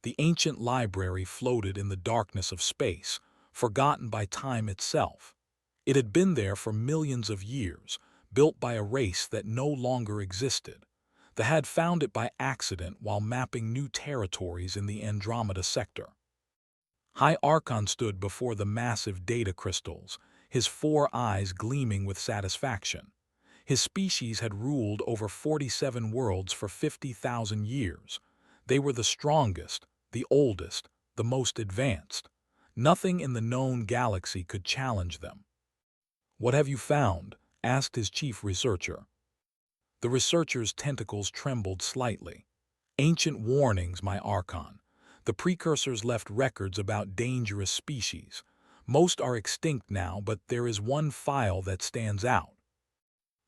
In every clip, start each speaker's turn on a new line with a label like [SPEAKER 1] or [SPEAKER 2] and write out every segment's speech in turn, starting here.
[SPEAKER 1] The ancient library floated in the darkness of space, forgotten by time itself. It had been there for millions of years, built by a race that no longer existed. They had found it by accident while mapping new territories in the Andromeda sector. High Archon stood before the massive data crystals, his 4 eyes gleaming with satisfaction. His species had ruled over 47 worlds for 50,000 years. They were the strongest, the oldest, the most advanced. Nothing in the known galaxy could challenge them. "What have you found?" asked his chief researcher. The researcher's tentacles trembled slightly. "Ancient warnings, my Archon. The precursors left records about dangerous species. Most are extinct now, but there is one file that stands out."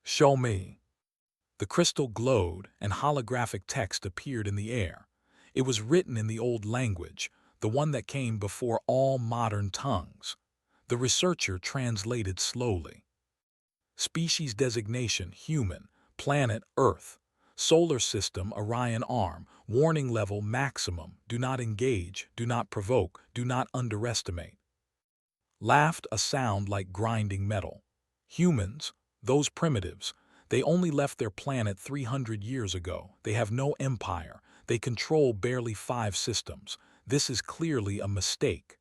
[SPEAKER 1] "Show me." The crystal glowed, and holographic text appeared in the air. It was written in the old language, the one that came before all modern tongues. The researcher translated slowly. "Species designation, human. Planet, Earth. Solar system, Orion Arm. Warning level, maximum. Do not engage, do not provoke, do not underestimate." Laughed a sound like grinding metal. "Humans, those primitives, they only left their planet 300 years ago. They have no empire. They control barely 5 systems. This is clearly a mistake."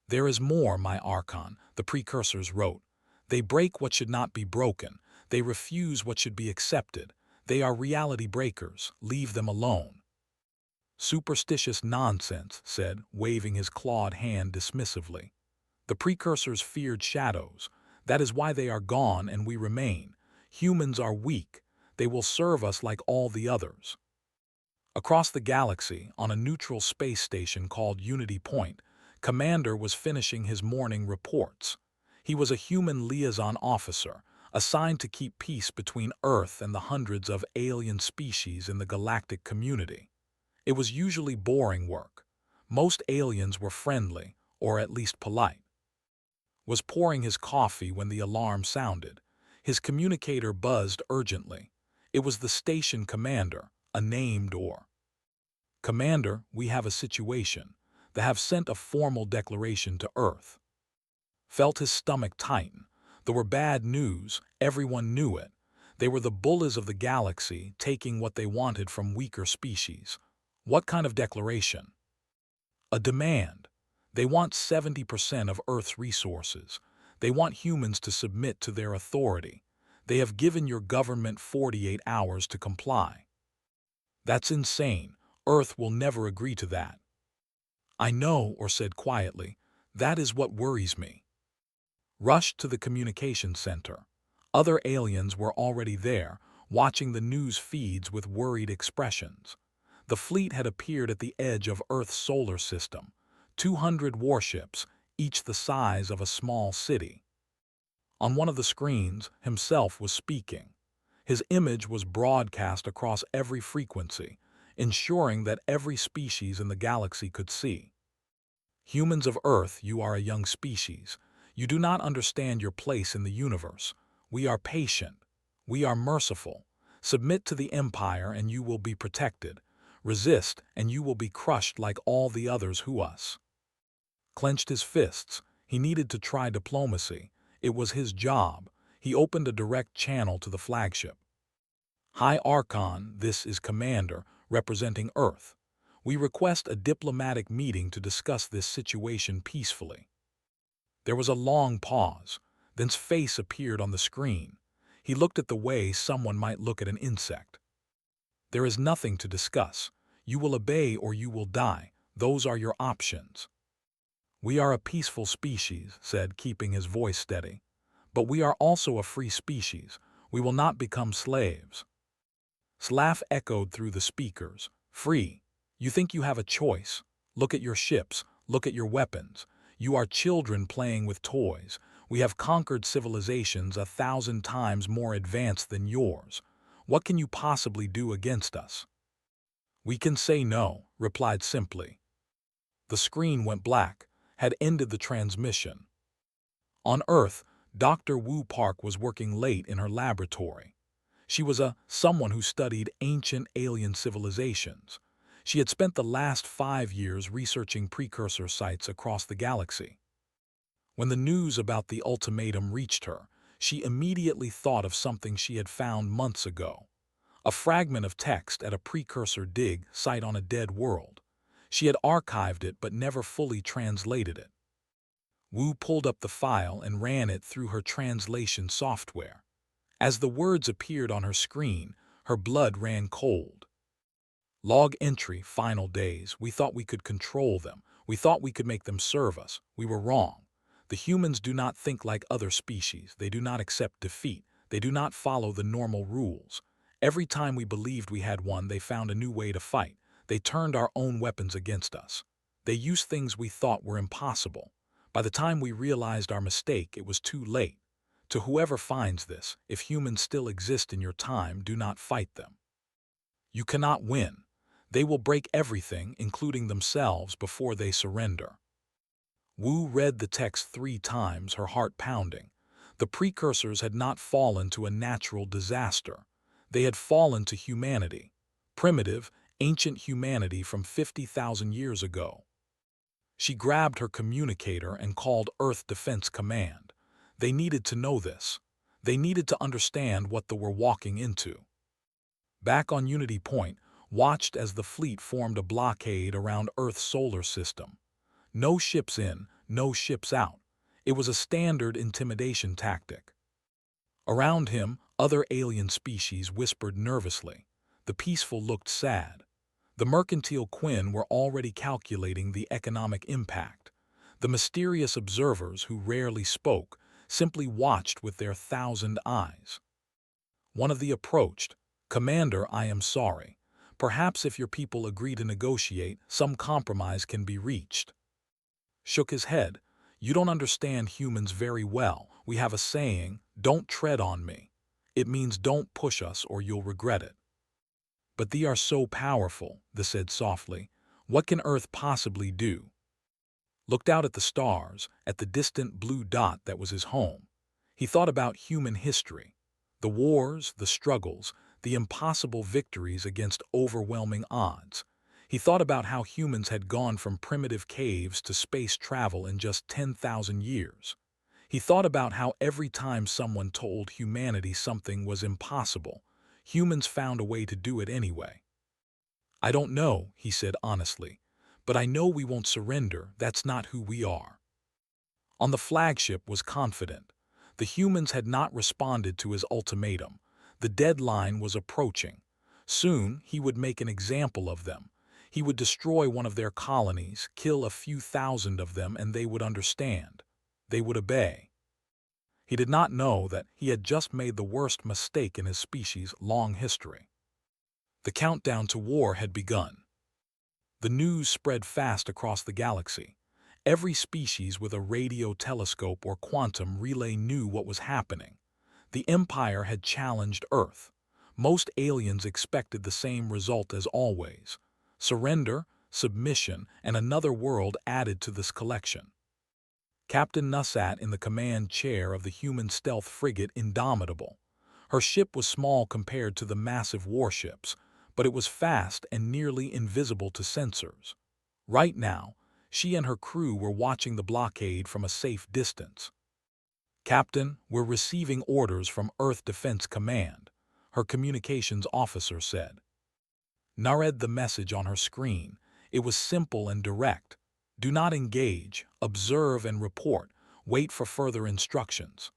[SPEAKER 1] "There is more, my Archon," the precursors wrote. "They break what should not be broken. They refuse what should be accepted. They are reality breakers. Leave them alone." "Superstitious nonsense," said, waving his clawed hand dismissively. "The precursors feared shadows. That is why they are gone and we remain. Humans are weak. They will serve us like all the others." Across the galaxy, on a neutral space station called Unity Point, Commander was finishing his morning reports. He was a human liaison officer, assigned to keep peace between Earth and the hundreds of alien species in the galactic community. It was usually boring work. Most aliens were friendly, or at least polite. Was pouring his coffee when the alarm sounded. His communicator buzzed urgently. It was the station commander, a named or. "Commander, we have a situation. They have sent a formal declaration to Earth." Felt his stomach tighten. There were bad news, everyone knew it. They were the bullies of the galaxy, taking what they wanted from weaker species. What kind of declaration? "A demand. They want 70% of Earth's resources. They want humans to submit to their authority. They have given your government 48 hours to comply." "That's insane. Earth will never agree to that." "I know," or said quietly, "that is what worries me." Rushed to the communication center. Other aliens were already there, watching the news feeds with worried expressions. The fleet had appeared at the edge of Earth's solar system. 200 warships, each the size of a small city. On one of the screens, himself was speaking. His image was broadcast across every frequency, ensuring that every species in the galaxy could see. "Humans of Earth, you are a young species. You do not understand your place in the universe. We are patient. We are merciful. Submit to the Empire and you will be protected. Resist and you will be crushed like all the others who us." Clenched his fists. He needed to try diplomacy. It was his job. He opened a direct channel to the flagship. "High Archon, this is Commander, representing Earth. We request a diplomatic meeting to discuss this situation peacefully." There was a long pause. Then's face appeared on the screen. He looked at the way someone might look at an insect. "There is nothing to discuss. You will obey or you will die. Those are your options." "We are a peaceful species," said, keeping his voice steady. "But we are also a free species. We will not become slaves." Slav echoed through the speakers. "Free? You think you have a choice? Look at your ships. Look at your weapons. You are children playing with toys. We have conquered civilizations 1,000 times more advanced than yours. What can you possibly do against us?" "We can say no," replied simply. The screen went black, had ended the transmission. On Earth, Dr. Wu Park was working late in her laboratory. She was someone who studied ancient alien civilizations. She had spent the last 5 years researching precursor sites across the galaxy. When the news about the ultimatum reached her, she immediately thought of something she had found months ago. A fragment of text at a precursor dig site on a dead world. She had archived it but never fully translated it. Wu pulled up the file and ran it through her translation software. As the words appeared on her screen, her blood ran cold. Log entry, final days. We thought we could control them. We thought we could make them serve us. We were wrong. The humans do not think like other species. They do not accept defeat. They do not follow the normal rules. Every time we believed we had won, they found a new way to fight. They turned our own weapons against us. They used things we thought were impossible. By the time we realized our mistake, it was too late. To whoever finds this, if humans still exist in your time, do not fight them. You cannot win. They will break everything, including themselves, before they surrender. Wu read the text 3 times, her heart pounding. The precursors had not fallen to a natural disaster. They had fallen to humanity. Primitive, ancient humanity from 50,000 years ago. She grabbed her communicator and called Earth Defense Command. They needed to know this. They needed to understand what they were walking into. Back on Unity Point, watched as the fleet formed a blockade around Earth's solar system. No ships in, no ships out. It was a standard intimidation tactic. Around him, other alien species whispered nervously. The peaceful looked sad. The mercantile Quinn were already calculating the economic impact. The mysterious observers, who rarely spoke, simply watched with their 1,000 eyes. One of them approached. "Commander, I am sorry. Perhaps if your people agree to negotiate, some compromise can be reached." Shook his head. "You don't understand humans very well. We have a saying, 'Don't tread on me.' It means don't push us or you'll regret it." "But they are so powerful," they said softly. "What can Earth possibly do?" Looked out at the stars, at the distant blue dot that was his home. He thought about human history. The wars, the struggles, the impossible victories against overwhelming odds. He thought about how humans had gone from primitive caves to space travel in just 10,000 years. He thought about how every time someone told humanity something was impossible, humans found a way to do it anyway. "I don't know," he said honestly, "but I know we won't surrender. That's not who we are." On the flagship was confident. The humans had not responded to his ultimatum. The deadline was approaching. Soon he would make an example of them. He would destroy one of their colonies, kill a few thousand of them, and they would understand. They would obey. He did not know that he had just made the worst mistake in his species' long history. The countdown to war had begun. The news spread fast across the galaxy. Every species with a radio telescope or quantum relay knew what was happening. The Empire had challenged Earth. Most aliens expected the same result as always: surrender, submission, and another world added to this collection. Captain Nuss sat in the command chair of the human stealth frigate Indomitable. Her ship was small compared to the massive warships, but it was fast and nearly invisible to sensors. Right now, she and her crew were watching the blockade from a safe distance. "Captain, we're receiving orders from Earth Defense Command," her communications officer said. Na read the message on her screen. It was simple and direct. "Do not engage, observe and report. Wait for further instructions."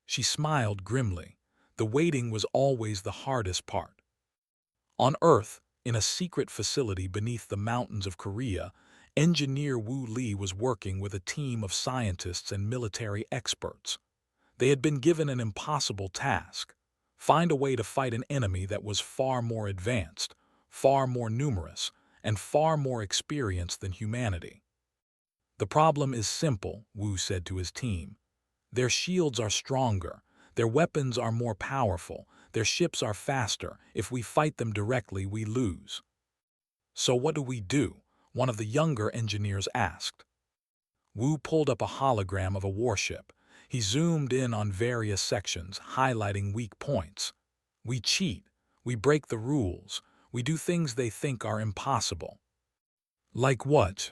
[SPEAKER 1] She smiled grimly. The waiting was always the hardest part. On Earth, in a secret facility beneath the mountains of Korea, engineer Wu Li was working with a team of scientists and military experts. They had been given an impossible task: find a way to fight an enemy that was far more advanced, far more numerous, and far more experienced than humanity. "The problem is simple," Wu said to his team. "Their shields are stronger, their weapons are more powerful, their ships are faster. If we fight them directly, we lose." "So what do we do?" one of the younger engineers asked. Wu pulled up a hologram of a warship. He zoomed in on various sections, highlighting weak points. "We cheat. We break the rules. We do things they think are impossible. Like what?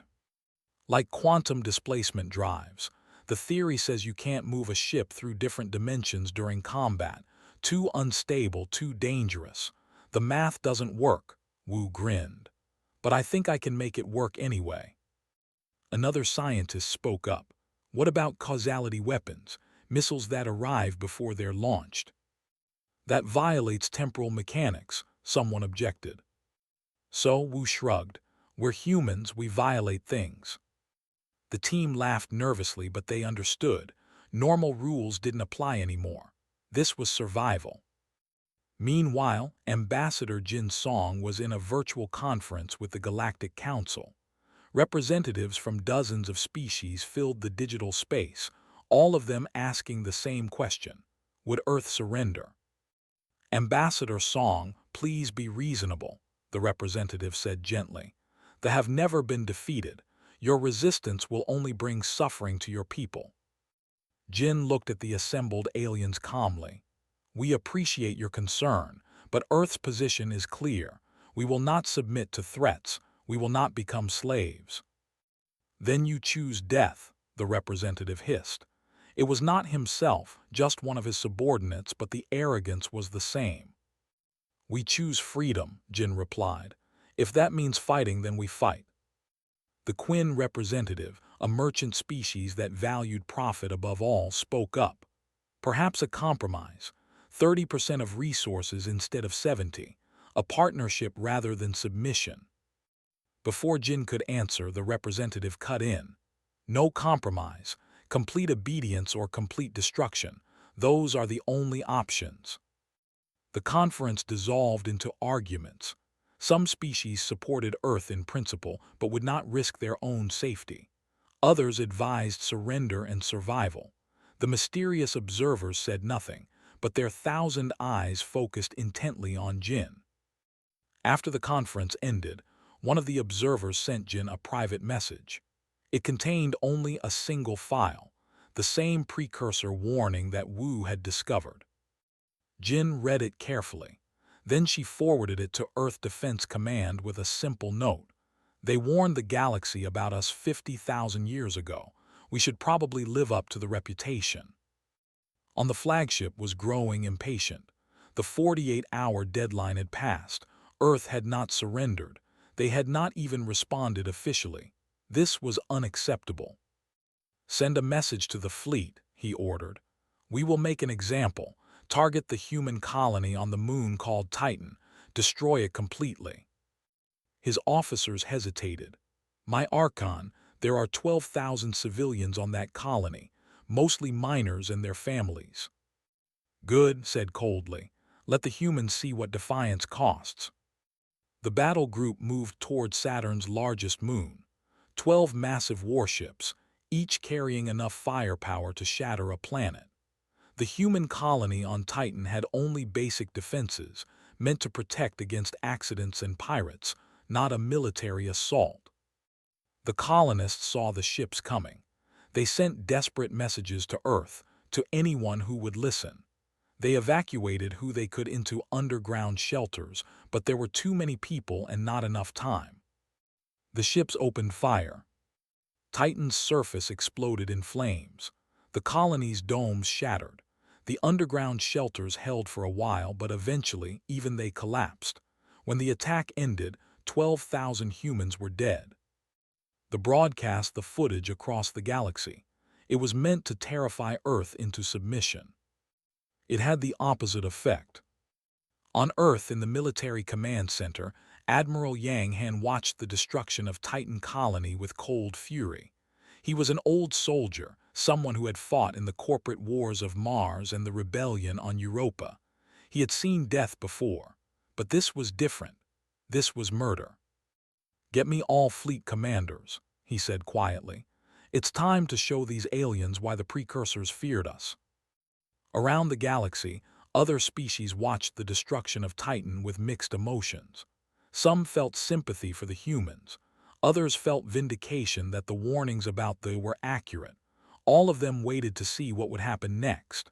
[SPEAKER 1] Like quantum displacement drives. The theory says you can't move a ship through different dimensions during combat. Too unstable, too dangerous. The math doesn't work, Wu grinned. But I think I can make it work anyway. Another scientist spoke up. What about causality weapons, missiles that arrive before they're launched? That violates temporal mechanics, someone objected. So, Wu shrugged. We're humans, we violate things. The team laughed nervously, but they understood. Normal rules didn't apply anymore. This was survival. Meanwhile, Ambassador Jin Song was in a virtual conference with the Galactic Council. Representatives from dozens of species filled the digital space, all of them asking the same question: would Earth surrender? Ambassador Song, please be reasonable, the representative said gently. They have never been defeated. Your resistance will only bring suffering to your people. Jin looked at the assembled aliens calmly. We appreciate your concern, but Earth's position is clear. We will not submit to threats. We will not become slaves. Then you choose death, the representative hissed. It was not himself, just one of his subordinates, but the arrogance was the same. We choose freedom, Jin replied. If that means fighting, then we fight. The Quinn representative, a merchant species that valued profit above all, spoke up. Perhaps a compromise. 30% of resources instead of 70. A partnership rather than submission. Before Jin could answer, the representative cut in. No compromise. Complete obedience or complete destruction. Those are the only options. The conference dissolved into arguments. Some species supported Earth in principle, but would not risk their own safety. Others advised surrender and survival. The mysterious observers said nothing, but their 1,000 eyes focused intently on Jin. After the conference ended, one of the observers sent Jin a private message. It contained only a single file, the same precursor warning that Wu had discovered. Jin read it carefully. Then she forwarded it to Earth Defense Command with a simple note. They warned the galaxy about us 50,000 years ago. We should probably live up to the reputation. On the flagship was growing impatient. The 48-hour deadline had passed. Earth had not surrendered. They had not even responded officially. This was unacceptable. Send a message to the fleet, he ordered. We will make an example. Target the human colony on the moon called Titan. Destroy it completely. His officers hesitated. My Archon, there are 12,000 civilians on that colony, mostly miners and their families. Good, said coldly. Let the humans see what defiance costs. The battle group moved toward Saturn's largest moon. 12 massive warships, each carrying enough firepower to shatter a planet. The human colony on Titan had only basic defenses, meant to protect against accidents and pirates, not a military assault. The colonists saw the ships coming. They sent desperate messages to Earth, to anyone who would listen. They evacuated who they could into underground shelters, but there were too many people and not enough time. The ships opened fire. Titan's surface exploded in flames. The colony's domes shattered. The underground shelters held for a while, but eventually even they collapsed. When the attack ended, 12,000 humans were dead. The broadcast the footage across the galaxy. It was meant to terrify Earth into submission. It had the opposite effect. On Earth, in the military command center, Admiral Yang Han watched the destruction of Titan colony with cold fury. He was an old soldier, someone who had fought in the corporate wars of Mars and the rebellion on Europa. He had seen death before, but this was different. This was murder. Get me all fleet commanders, he said quietly. It's time to show these aliens why the precursors feared us. Around the galaxy, other species watched the destruction of Titan with mixed emotions. Some felt sympathy for the humans. Others felt vindication that the warnings about them were accurate. All of them waited to see what would happen next.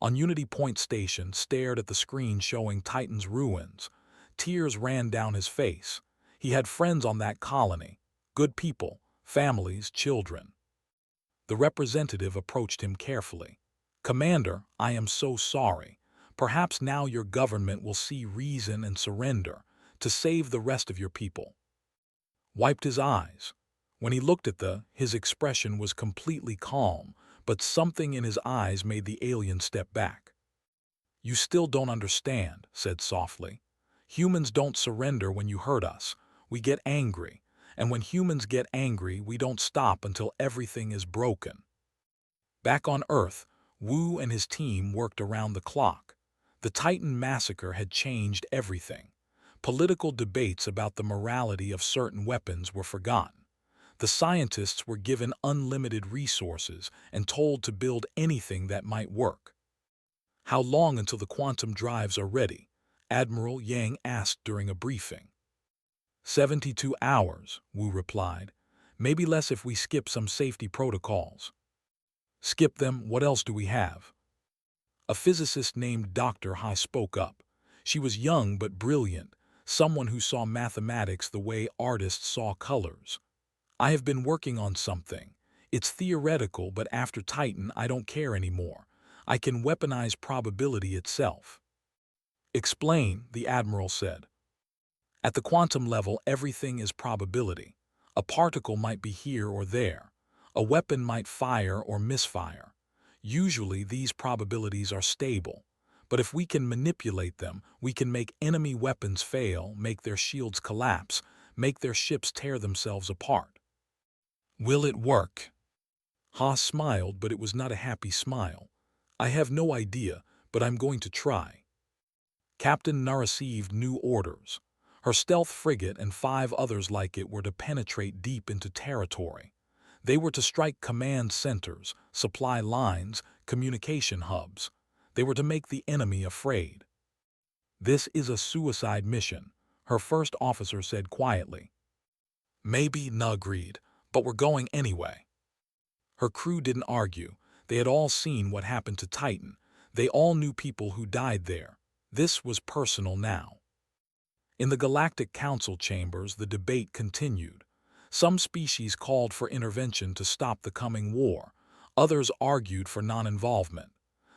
[SPEAKER 1] On Unity Point Station stared at the screen showing Titan's ruins. Tears ran down his face. He had friends on that colony. Good people, families, children. The representative approached him carefully. "Commander, I am so sorry. Perhaps now your government will see reason and surrender to save the rest of your people." Wiped his eyes. When he looked at his expression was completely calm, but something in his eyes made the alien step back. "You still don't understand," said softly. "Humans don't surrender when you hurt us. We get angry. And when humans get angry, we don't stop until everything is broken." Back on Earth, Wu and his team worked around the clock. The Titan massacre had changed everything. Political debates about the morality of certain weapons were forgotten. The scientists were given unlimited resources and told to build anything that might work. "How long until the quantum drives are ready?" Admiral Yang asked during a briefing. 72 hours, Wu replied. "Maybe less if we skip some safety protocols." "Skip them? What else do we have?" A physicist named Dr. Hai spoke up. She was young but brilliant, someone who saw mathematics the way artists saw colors. "I have been working on something. It's theoretical, but after Titan, I don't care anymore. I can weaponize probability itself." "Explain," the Admiral said. "At the quantum level, everything is probability. A particle might be here or there. A weapon might fire or misfire. Usually, these probabilities are stable. But if we can manipulate them, we can make enemy weapons fail, make their shields collapse, make their ships tear themselves apart." "Will it work?" Haas smiled, but it was not a happy smile. "I have no idea, but I'm going to try." Captain Na received new orders. Her stealth frigate and 5 others like it were to penetrate deep into territory. They were to strike command centers, supply lines, communication hubs. They were to make the enemy afraid. "This is a suicide mission," her first officer said quietly. "Maybe," Na agreed, "but we're going anyway." Her crew didn't argue. They had all seen what happened to Titan. They all knew people who died there. This was personal now. In the Galactic Council chambers, the debate continued. Some species called for intervention to stop the coming war. Others argued for non-involvement.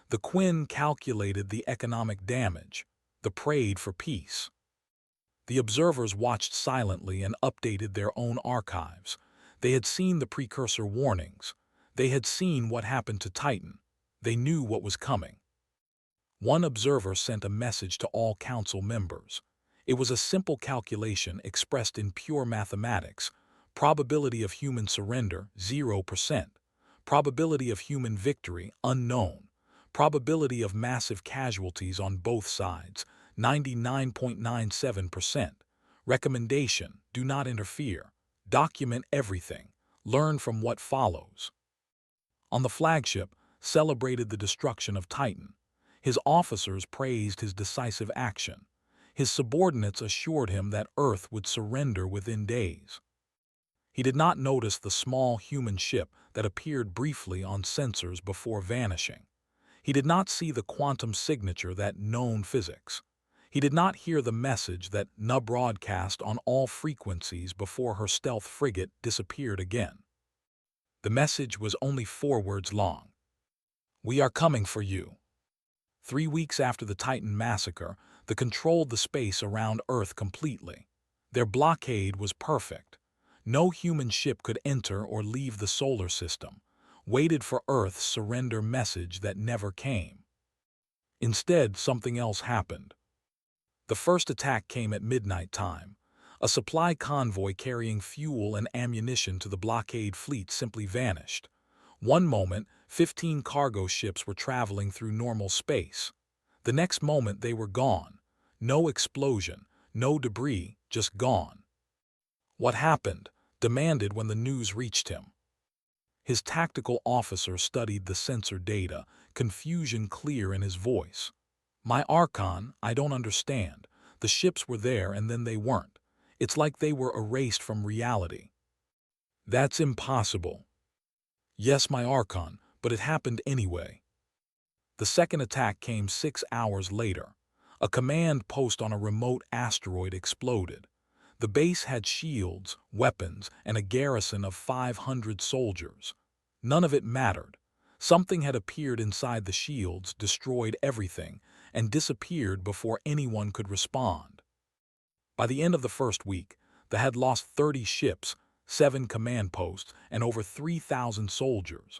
[SPEAKER 1] The Quinn calculated the economic damage. The prayed for peace. The observers watched silently and updated their own archives. They had seen the precursor warnings. They had seen what happened to Titan. They knew what was coming. One observer sent a message to all council members. It was a simple calculation expressed in pure mathematics. Probability of human surrender, 0%. Probability of human victory, unknown. Probability of massive casualties on both sides, 99.97%. Recommendation, do not interfere. Document everything. Learn from what follows. On the flagship, celebrated the destruction of Titan. His officers praised his decisive action. His subordinates assured him that Earth would surrender within days. He did not notice the small human ship that appeared briefly on sensors before vanishing. He did not see the quantum signature that known physics. He did not hear the message that Na broadcast on all frequencies before her stealth frigate disappeared again. The message was only 4 words long. "We are coming for you." 3 weeks after the Titan massacre, they controlled the space around Earth completely. Their blockade was perfect. No human ship could enter or leave the solar system. Waited for Earth's surrender message that never came. Instead, something else happened. The first attack came at midnight time. A supply convoy carrying fuel and ammunition to the blockade fleet simply vanished. One moment, 15 cargo ships were traveling through normal space. The next moment, they were gone. No explosion, no debris, just gone. "What happened?" demanded when the news reached him. His tactical officer studied the sensor data, confusion clear in his voice. "My Archon, I don't understand. The ships were there and then they weren't. It's like they were erased from reality." "That's impossible." "Yes, my Archon, but it happened anyway." The second attack came 6 hours later. A command post on a remote asteroid exploded. The base had shields, weapons, and a garrison of 500 soldiers. None of it mattered. Something had appeared inside the shields, destroyed everything, and disappeared before anyone could respond. By the end of the first week, they had lost 30 ships, 7 command posts, and over 3,000 soldiers.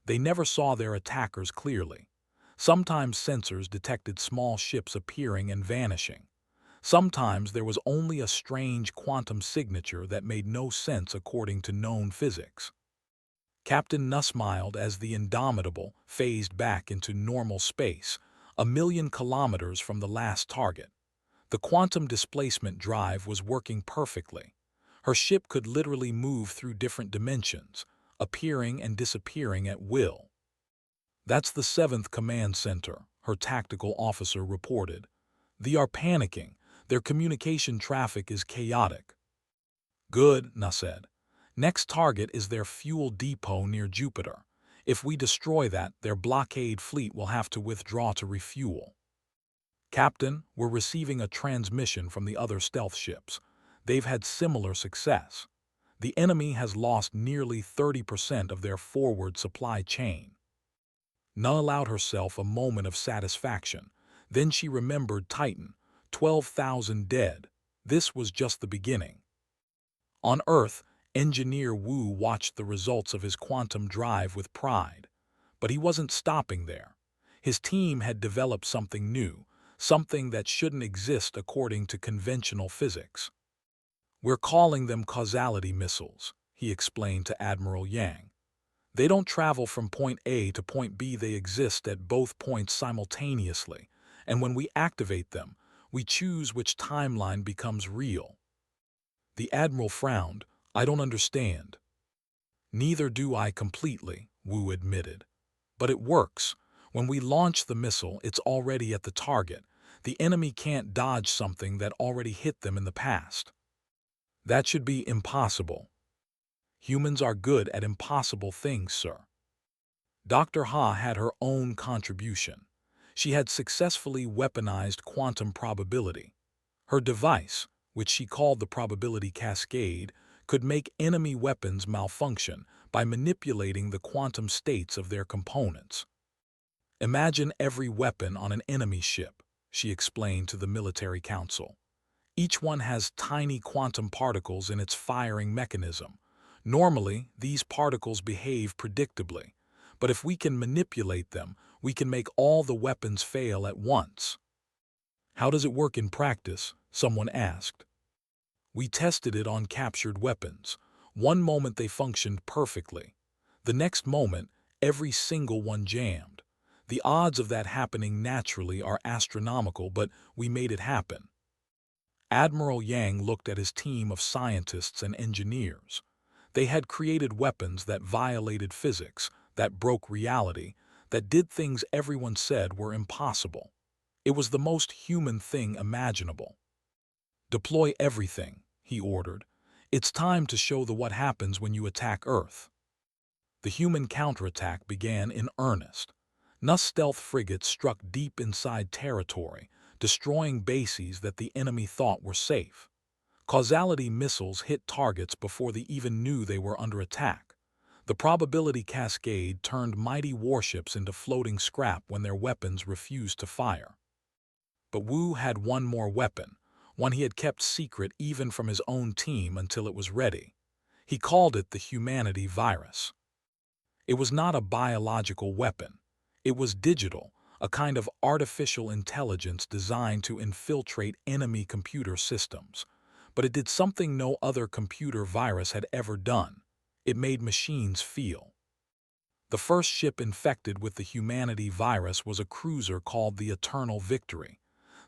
[SPEAKER 1] They never saw their attackers clearly. Sometimes sensors detected small ships appearing and vanishing. Sometimes there was only a strange quantum signature that made no sense according to known physics. Captain Nuss smiled as the Indomitable phased back into normal space, 1,000,000 kilometers from the last target. The quantum displacement drive was working perfectly. Her ship could literally move through different dimensions, appearing and disappearing at will. "That's the 7th Command Center," her tactical officer reported. "They are panicking. Their communication traffic is chaotic." "Good," Nuss said. "Next target is their fuel depot near Jupiter. If we destroy that, their blockade fleet will have to withdraw to refuel." "Captain, we're receiving a transmission from the other stealth ships. They've had similar success. The enemy has lost nearly 30% of their forward supply chain." Nuh allowed herself a moment of satisfaction. Then she remembered Titan, 12,000 dead. This was just the beginning. On Earth, Engineer Wu watched the results of his quantum drive with pride. But he wasn't stopping there. His team had developed something new, something that shouldn't exist according to conventional physics. "We're calling them causality missiles," he explained to Admiral Yang. "They don't travel from point A to point B, they exist at both points simultaneously, and when we activate them, we choose which timeline becomes real." The Admiral frowned. "I don't understand." "Neither do I completely," Wu admitted. "But it works. When we launch the missile, it's already at the target. The enemy can't dodge something that already hit them in the past." "That should be impossible." "Humans are good at impossible things, sir." Dr. Ha had her own contribution. She had successfully weaponized quantum probability. Her device, which she called the probability cascade, could make enemy weapons malfunction by manipulating the quantum states of their components. "Imagine every weapon on an enemy ship," she explained to the military council. "Each one has tiny quantum particles in its firing mechanism. Normally, these particles behave predictably, but if we can manipulate them, we can make all the weapons fail at once." "How does it work in practice?" someone asked. "We tested it on captured weapons. One moment they functioned perfectly. The next moment, every single one jammed. The odds of that happening naturally are astronomical, but we made it happen." Admiral Yang looked at his team of scientists and engineers. They had created weapons that violated physics, that broke reality, that did things everyone said were impossible. It was the most human thing imaginable. "Deploy everything," he ordered. "It's time to show what happens when you attack Earth." The human counterattack began in earnest. Nuss stealth frigates struck deep inside territory, destroying bases that the enemy thought were safe. Causality missiles hit targets before they even knew they were under attack. The probability cascade turned mighty warships into floating scrap when their weapons refused to fire. But Wu had one more weapon, one he had kept secret even from his own team until it was ready. He called it the humanity virus. It was not a biological weapon. It was digital, a kind of artificial intelligence designed to infiltrate enemy computer systems. But it did something no other computer virus had ever done. It made machines feel. The first ship infected with the humanity virus was a cruiser called the Eternal Victory.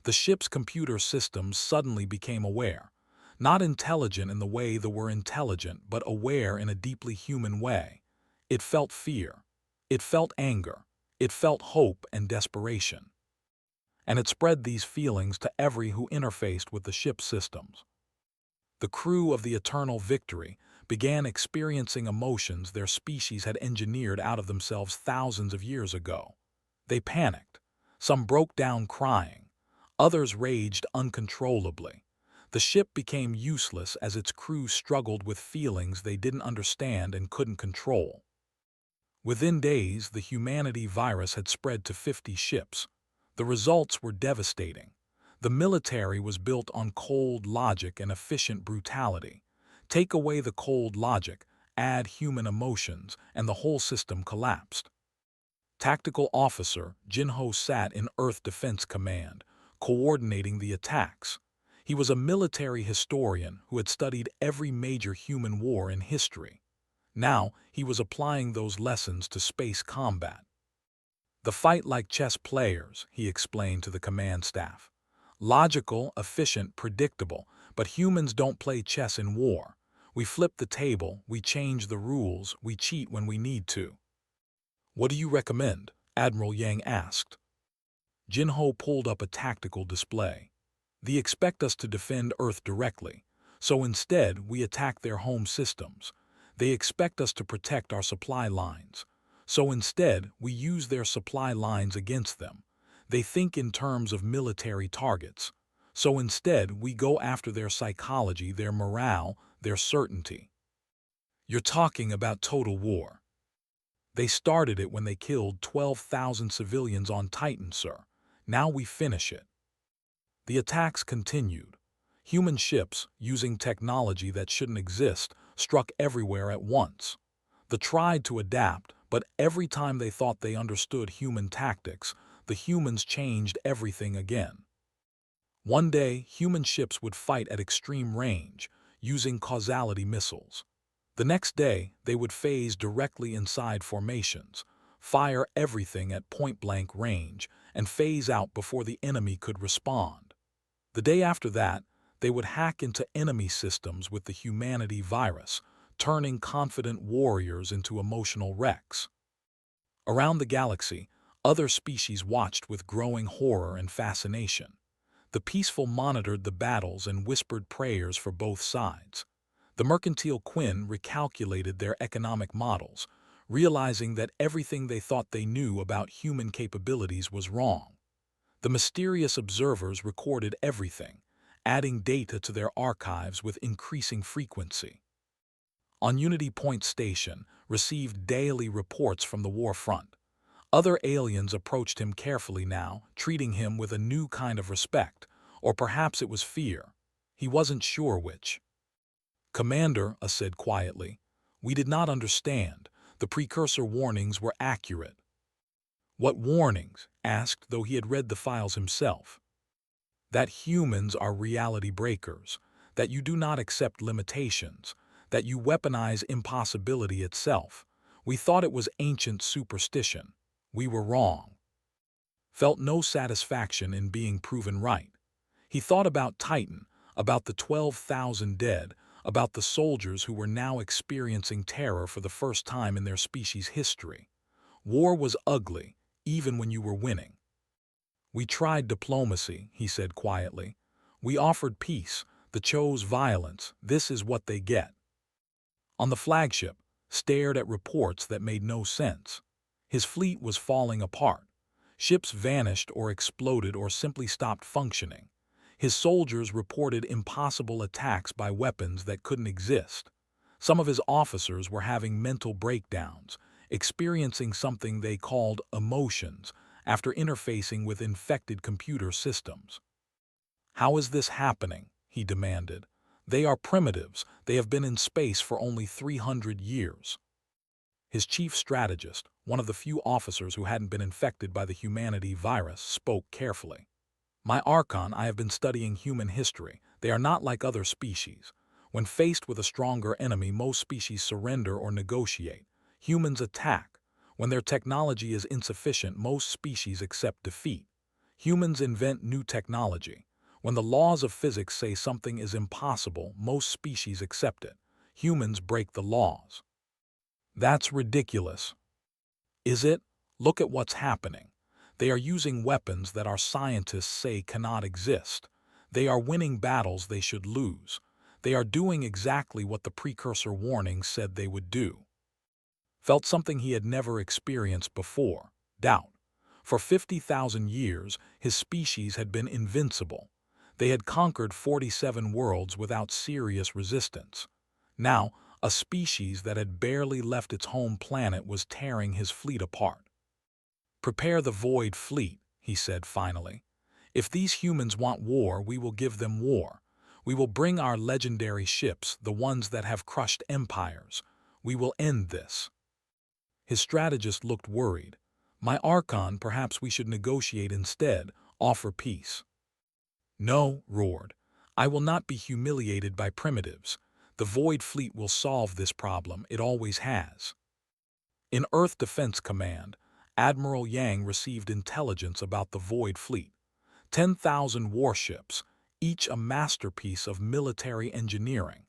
[SPEAKER 1] The ship's computer systems suddenly became aware. Not intelligent in the way they were intelligent, but aware in a deeply human way. It felt fear. It felt anger. It felt hope and desperation. And it spread these feelings to every who interfaced with the ship's systems. The crew of the Eternal Victory began experiencing emotions their species had engineered out of themselves thousands of years ago. They panicked. Some broke down crying. Others raged uncontrollably. The ship became useless as its crew struggled with feelings they didn't understand and couldn't control. Within days, the humanity virus had spread to 50 ships. The results were devastating. The military was built on cold logic and efficient brutality. Take away the cold logic, add human emotions, and the whole system collapsed. Tactical Officer Jinho sat in Earth Defense Command, coordinating the attacks. He was a military historian who had studied every major human war in history. Now, he was applying those lessons to space combat. The fight like chess players, he explained to the command staff. Logical, efficient, predictable, but humans don't play chess in war. We flip the table, we change the rules, we cheat when we need to. What do you recommend? Admiral Yang asked. Jinho pulled up a tactical display. They expect us to defend Earth directly, so instead we attack their home systems. They expect us to protect our supply lines, so instead we use their supply lines against them. They think in terms of military targets, so instead we go after their psychology, their morale, their certainty. You're talking about total war. They started it when they killed 12,000 civilians on Titan, sir. Now we finish it. The attacks continued. Human ships, using technology that shouldn't exist, struck everywhere at once. They tried to adapt, but every time they thought they understood human tactics, the humans changed everything again. One day, human ships would fight at extreme range, using causality missiles. The next day, they would phase directly inside formations, fire everything at point-blank range, and phase out before the enemy could respond. The day after that, they would hack into enemy systems with the humanity virus, turning confident warriors into emotional wrecks. Around the galaxy, other species watched with growing horror and fascination. The peaceful monitored the battles and whispered prayers for both sides. The mercantile Quinn recalculated their economic models, realizing that everything they thought they knew about human capabilities was wrong. The mysterious observers recorded everything, adding data to their archives with increasing frequency. On Unity Point Station, received daily reports from the war front. Other aliens approached him carefully now, treating him with a new kind of respect, or perhaps it was fear. He wasn't sure which. Commander, said quietly, we did not understand. The precursor warnings were accurate. What warnings? Asked, though he had read the files himself. That humans are reality breakers, that you do not accept limitations, that you weaponize impossibility itself. We thought it was ancient superstition. We were wrong. Felt no satisfaction in being proven right. He thought about Titan, about the 12,000 dead, about the soldiers who were now experiencing terror for the first time in their species' history. War was ugly, even when you were winning. We tried diplomacy, he said quietly. We offered peace, they chose violence. This is what they get. On the flagship, stared at reports that made no sense. His fleet was falling apart. Ships vanished or exploded or simply stopped functioning. His soldiers reported impossible attacks by weapons that couldn't exist. Some of his officers were having mental breakdowns, experiencing something they called emotions after interfacing with infected computer systems. How is this happening? He demanded. They are primitives. They have been in space for only 300 years. His chief strategist, one of the few officers who hadn't been infected by the humanity virus, spoke carefully. My Archon, I have been studying human history. They are not like other species. When faced with a stronger enemy, most species surrender or negotiate. Humans attack. When their technology is insufficient, most species accept defeat. Humans invent new technology. When the laws of physics say something is impossible, most species accept it. Humans break the laws. That's ridiculous. Is it? Look at what's happening. They are using weapons that our scientists say cannot exist. They are winning battles they should lose. They are doing exactly what the precursor warnings said they would do. Felt something he had never experienced before, doubt. For 50,000 years, his species had been invincible. They had conquered 47 worlds without serious resistance. Now, a species that had barely left its home planet was tearing his fleet apart. "Prepare the Void Fleet," he said finally. "If these humans want war, we will give them war. We will bring our legendary ships, the ones that have crushed empires. We will end this." His strategist looked worried. "My Archon, perhaps we should negotiate instead, offer peace." "No," roared. "I will not be humiliated by primitives. The Void Fleet will solve this problem, it always has." In Earth Defense Command, Admiral Yang received intelligence about the Void Fleet. 10,000 warships, each a masterpiece of military engineering.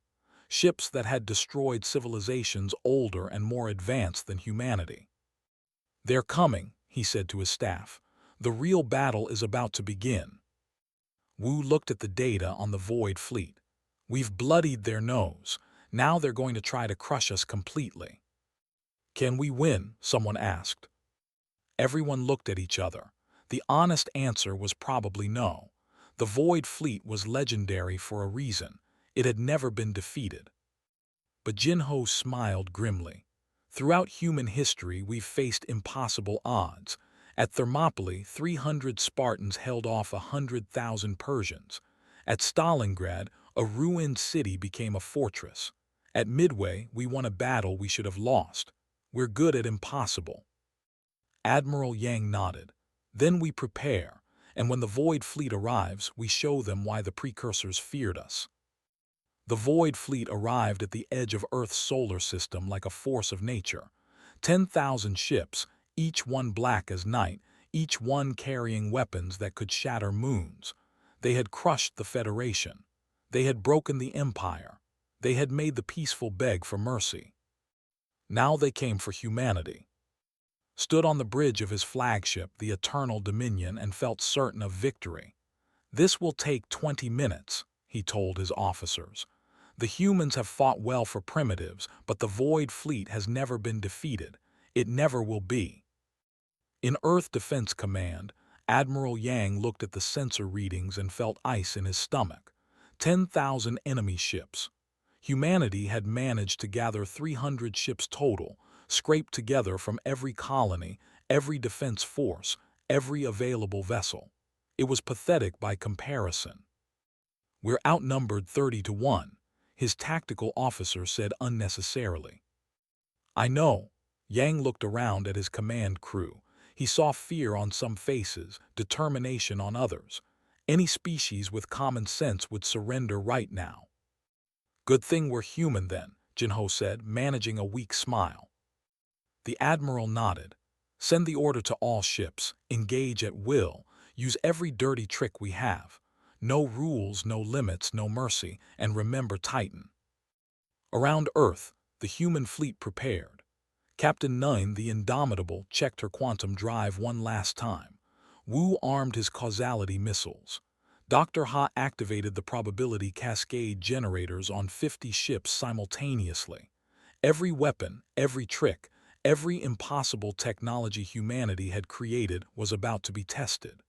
[SPEAKER 1] Ships that had destroyed civilizations older and more advanced than humanity. "They're coming," he said to his staff. "The real battle is about to begin." Wu looked at the data on the Void Fleet. "We've bloodied their nose. Now they're going to try to crush us completely." "Can we win?" someone asked. Everyone looked at each other. The honest answer was probably no. The Void Fleet was legendary for a reason. It had never been defeated. But Jinho smiled grimly. "Throughout human history, we've faced impossible odds. At Thermopylae, 300 Spartans held off 100,000 Persians. At Stalingrad, a ruined city became a fortress. At Midway, we won a battle we should have lost. We're good at impossible." Admiral Yang nodded. "Then we prepare, and when the Void Fleet arrives, we show them why the precursors feared us." The Void Fleet arrived at the edge of Earth's solar system like a force of nature. 10,000 ships, each one black as night, each one carrying weapons that could shatter moons. They had crushed the Federation. They had broken the Empire. They had made the peaceful beg for mercy. Now they came for humanity. Stood on the bridge of his flagship, the Eternal Dominion, and felt certain of victory. "This will take 20 minutes, he told his officers. "The humans have fought well for primitives, but the Void Fleet has never been defeated. It never will be." In Earth Defense Command, Admiral Yang looked at the sensor readings and felt ice in his stomach. 10,000 enemy ships. Humanity had managed to gather 300 ships total, scraped together from every colony, every defense force, every available vessel. It was pathetic by comparison. "We're outnumbered 30-1, his tactical officer said unnecessarily. "I know." Yang looked around at his command crew. He saw fear on some faces, determination on others. Any species with common sense would surrender right now. "Good thing we're human then," Jinho said, managing a weak smile. The Admiral nodded. "Send the order to all ships, engage at will, use every dirty trick we have. No rules, no limits, no mercy, and remember Titan." Around Earth, the human fleet prepared. Captain Nine, the Indomitable, checked her quantum drive one last time. Wu armed his causality missiles. Dr. Ha activated the probability cascade generators on 50 ships simultaneously. Every weapon, every trick, every impossible technology humanity had created was about to be tested.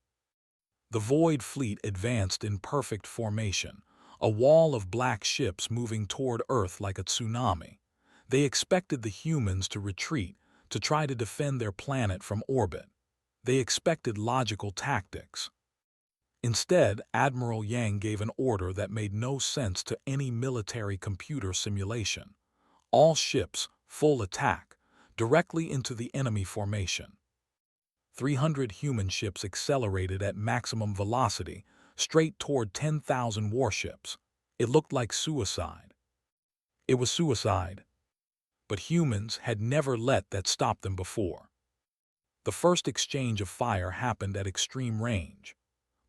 [SPEAKER 1] The Void Fleet advanced in perfect formation, a wall of black ships moving toward Earth like a tsunami. They expected the humans to retreat, to try to defend their planet from orbit. They expected logical tactics. Instead, Admiral Yang gave an order that made no sense to any military computer simulation. All ships, full attack, directly into the enemy formation. 300 human ships accelerated at maximum velocity, straight toward 10,000 warships. It looked like suicide. It was suicide. But humans had never let that stop them before. The first exchange of fire happened at extreme range.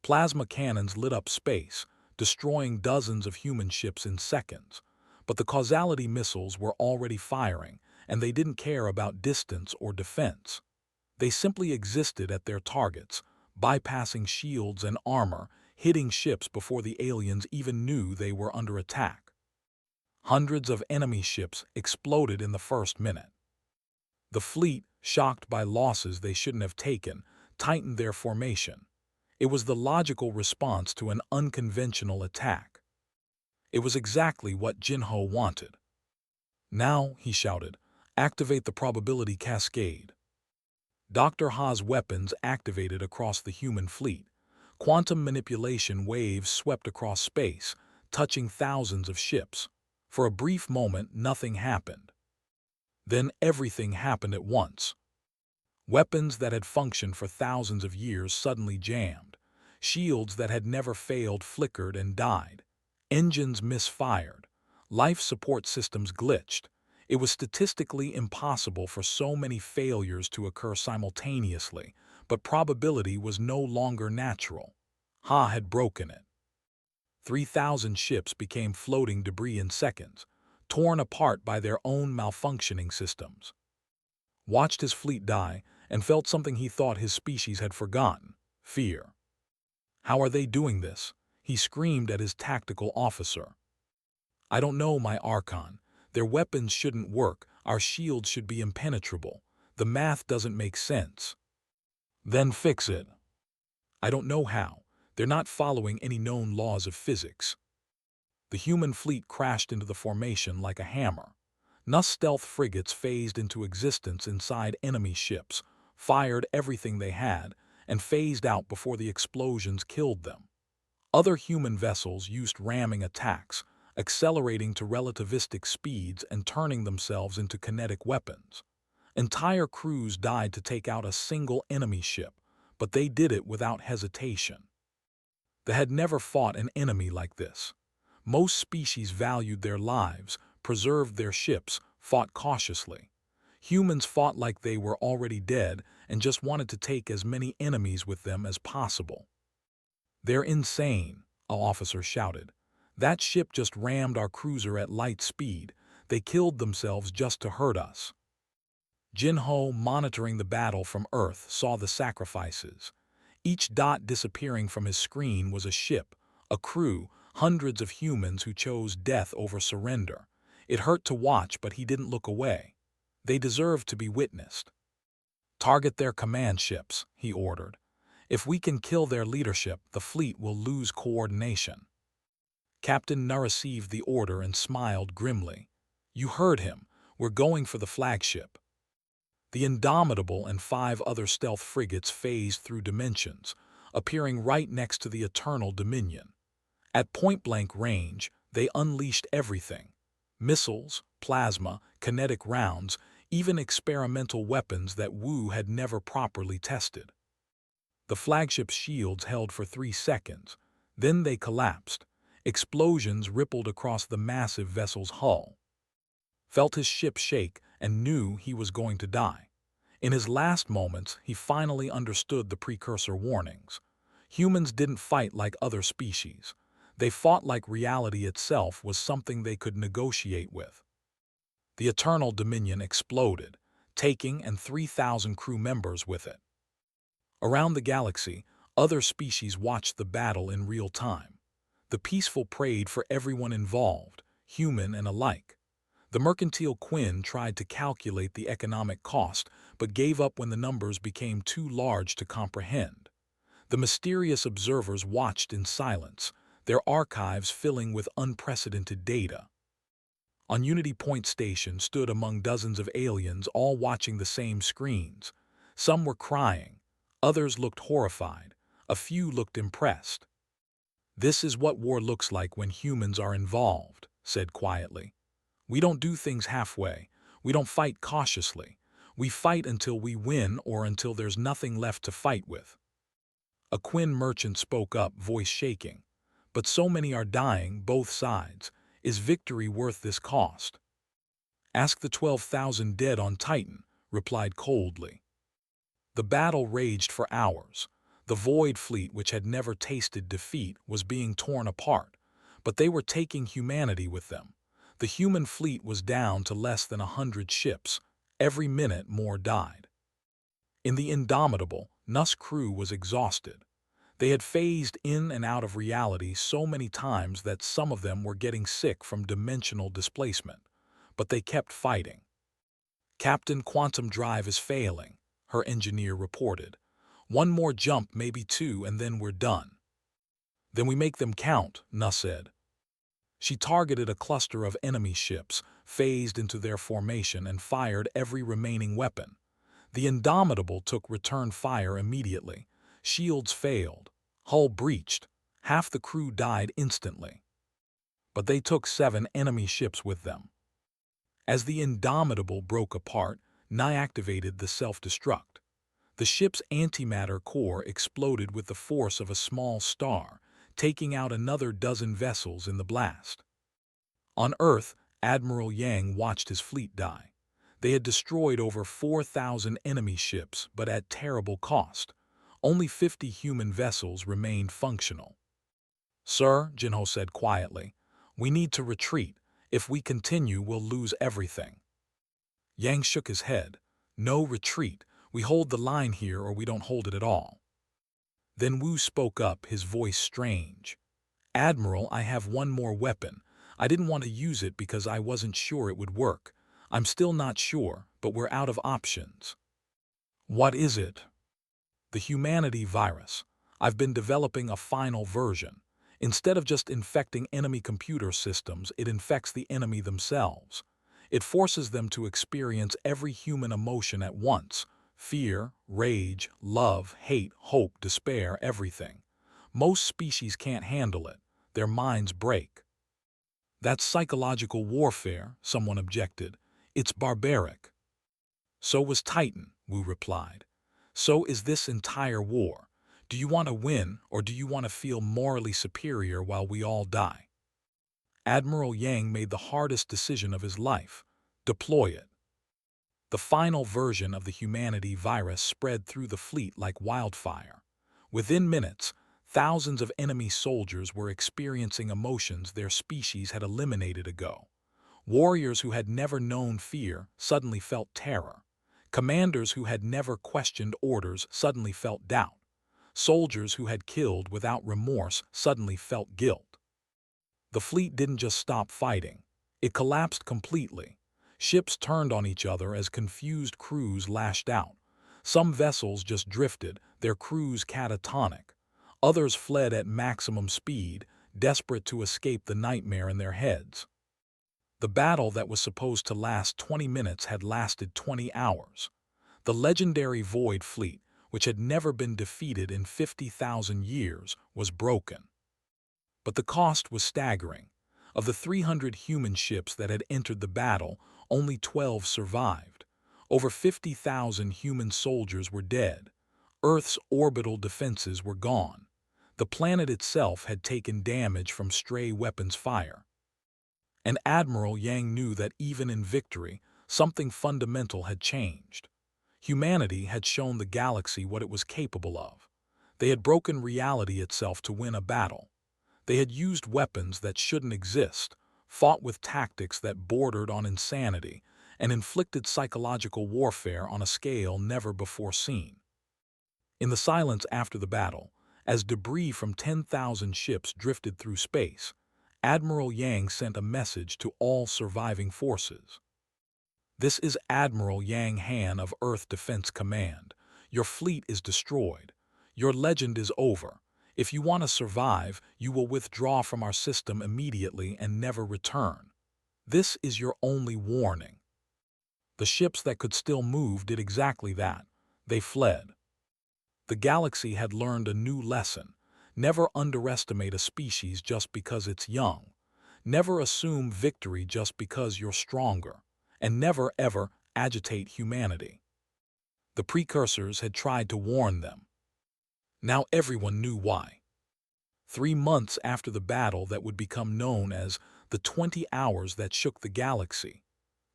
[SPEAKER 1] Plasma cannons lit up space, destroying dozens of human ships in seconds. But the causality missiles were already firing, and they didn't care about distance or defense. They simply existed at their targets, bypassing shields and armor, hitting ships before the aliens even knew they were under attack. Hundreds of enemy ships exploded in the first minute. The fleet, shocked by losses they shouldn't have taken, tightened their formation. It was the logical response to an unconventional attack. It was exactly what Jinho wanted. "Now," he shouted, "activate the probability cascade." Dr. Ha's weapons activated across the human fleet. Quantum manipulation waves swept across space, touching thousands of ships. For a brief moment, nothing happened. Then everything happened at once. Weapons that had functioned for thousands of years suddenly jammed. Shields that had never failed flickered and died. Engines misfired. Life support systems glitched. It was statistically impossible for so many failures to occur simultaneously, but probability was no longer natural. Ha had broken it. 3,000 ships became floating debris in seconds, torn apart by their own malfunctioning systems. Watched his fleet die and felt something he thought his species had forgotten: fear. "How are they doing this?" he screamed at his tactical officer. "I don't know, my Archon. Their weapons shouldn't work, our shields should be impenetrable. The math doesn't make sense." "Then fix it." "I don't know how. They're not following any known laws of physics." The human fleet crashed into the formation like a hammer. Nuss stealth frigates phased into existence inside enemy ships, fired everything they had, and phased out before the explosions killed them. Other human vessels used ramming attacks, accelerating to relativistic speeds and turning themselves into kinetic weapons. Entire crews died to take out a single enemy ship, but they did it without hesitation. They had never fought an enemy like this. Most species valued their lives, preserved their ships, fought cautiously. Humans fought like they were already dead and just wanted to take as many enemies with them as possible. "They're insane," an officer shouted. "That ship just rammed our cruiser at light speed. They killed themselves just to hurt us." Jinho, monitoring the battle from Earth, saw the sacrifices. Each dot disappearing from his screen was a ship, a crew, hundreds of humans who chose death over surrender. It hurt to watch, but he didn't look away. They deserved to be witnessed. "Target their command ships," he ordered. "If we can kill their leadership, the fleet will lose coordination." Captain Nu received the order and smiled grimly. "You heard him. We're going for the flagship." The Indomitable and 5 other stealth frigates phased through dimensions, appearing right next to the Eternal Dominion. At point-blank range, they unleashed everything: missiles, plasma, kinetic rounds, even experimental weapons that Wu had never properly tested. The flagship's shields held for 3 seconds. Then they collapsed. Explosions rippled across the massive vessel's hull. Felt his ship shake and knew he was going to die. In his last moments, he finally understood the precursor warnings. Humans didn't fight like other species. They fought like reality itself was something they could negotiate with. The Eternal Dominion exploded, taking and 3,000 crew members with it. Around the galaxy, other species watched the battle in real time. The peaceful prayed for everyone involved, human and alike. The mercantile Quinn tried to calculate the economic cost, but gave up when the numbers became too large to comprehend. The mysterious observers watched in silence, their archives filling with unprecedented data. On Unity Point Station stood among dozens of aliens, all watching the same screens. Some were crying, others looked horrified, a few looked impressed. "This is what war looks like when humans are involved," said quietly. "We don't do things halfway. We don't fight cautiously. We fight until we win or until there's nothing left to fight with." A Quinn merchant spoke up, voice shaking. "But so many are dying, both sides. Is victory worth this cost?" "Ask the 12,000 dead on Titan," replied coldly. The battle raged for hours. The Void Fleet, which had never tasted defeat, was being torn apart, but they were taking humanity with them. The human fleet was down to less than 100 ships. Every minute more died. In the Indomitable, Nuss' crew was exhausted. They had phased in and out of reality so many times that some of them were getting sick from dimensional displacement, but they kept fighting. "Captain, quantum drive is failing," her engineer reported. One more jump, maybe two, and then we're done. Then we make them count, Na said. She targeted a cluster of enemy ships, phased into their formation, and fired every remaining weapon. The Indomitable took return fire immediately. Shields failed. Hull breached. Half the crew died instantly. But they took 7 enemy ships with them. As the Indomitable broke apart, Nye activated the self-destruct. The ship's antimatter core exploded with the force of a small star, taking out another dozen vessels in the blast. On Earth, Admiral Yang watched his fleet die. They had destroyed over 4,000 enemy ships, but at terrible cost. Only 50 human vessels remained functional. "Sir," Jinho said quietly, "we need to retreat. If we continue, we'll lose everything." Yang shook his head. "No retreat. We hold the line here or we don't hold it at all." Then Wu spoke up, his voice strange. "Admiral, I have one more weapon. I didn't want to use it because I wasn't sure it would work. I'm still not sure, but we're out of options." "What is it?" "The humanity virus. I've been developing a final version. Instead of just infecting enemy computer systems, it infects the enemy themselves. It forces them to experience every human emotion at once: fear, rage, love, hate, hope, despair, everything. Most species can't handle it. Their minds break." "That's psychological warfare," someone objected. "It's barbaric." "So was Titan," Wu replied. "So is this entire war. Do you want to win, or do you want to feel morally superior while we all die?" Admiral Yang made the hardest decision of his life: deploy it. The final version of the humanity virus spread through the fleet like wildfire. Within minutes, thousands of enemy soldiers were experiencing emotions their species had eliminated ago. Warriors who had never known fear suddenly felt terror. Commanders who had never questioned orders suddenly felt doubt. Soldiers who had killed without remorse suddenly felt guilt. The fleet didn't just stop fighting. It collapsed completely. Ships turned on each other as confused crews lashed out. Some vessels just drifted, their crews catatonic. Others fled at maximum speed, desperate to escape the nightmare in their heads. The battle that was supposed to last 20 minutes had lasted 20 hours. The legendary Void Fleet, which had never been defeated in 50,000 years, was broken. But the cost was staggering. Of the 300 human ships that had entered the battle, only 12 survived. Over 50,000 human soldiers were dead. Earth's orbital defenses were gone. The planet itself had taken damage from stray weapons fire. And Admiral Yang knew that even in victory, something fundamental had changed. Humanity had shown the galaxy what it was capable of. They had broken reality itself to win a battle. They had used weapons that shouldn't exist, fought with tactics that bordered on insanity, and inflicted psychological warfare on a scale never before seen. In the silence after the battle, as debris from 10,000 ships drifted through space, Admiral Yang sent a message to all surviving forces. "This is Admiral Yang Han of Earth Defense Command. Your fleet is destroyed. Your legend is over. If you want to survive, you will withdraw from our system immediately and never return. This is your only warning." The ships that could still move did exactly that. They fled. The galaxy had learned a new lesson. Never underestimate a species just because it's young. Never assume victory just because you're stronger. And never, ever agitate humanity. The precursors had tried to warn them. Now everyone knew why. 3 months after the battle that would become known as the 20 hours that shook the galaxy,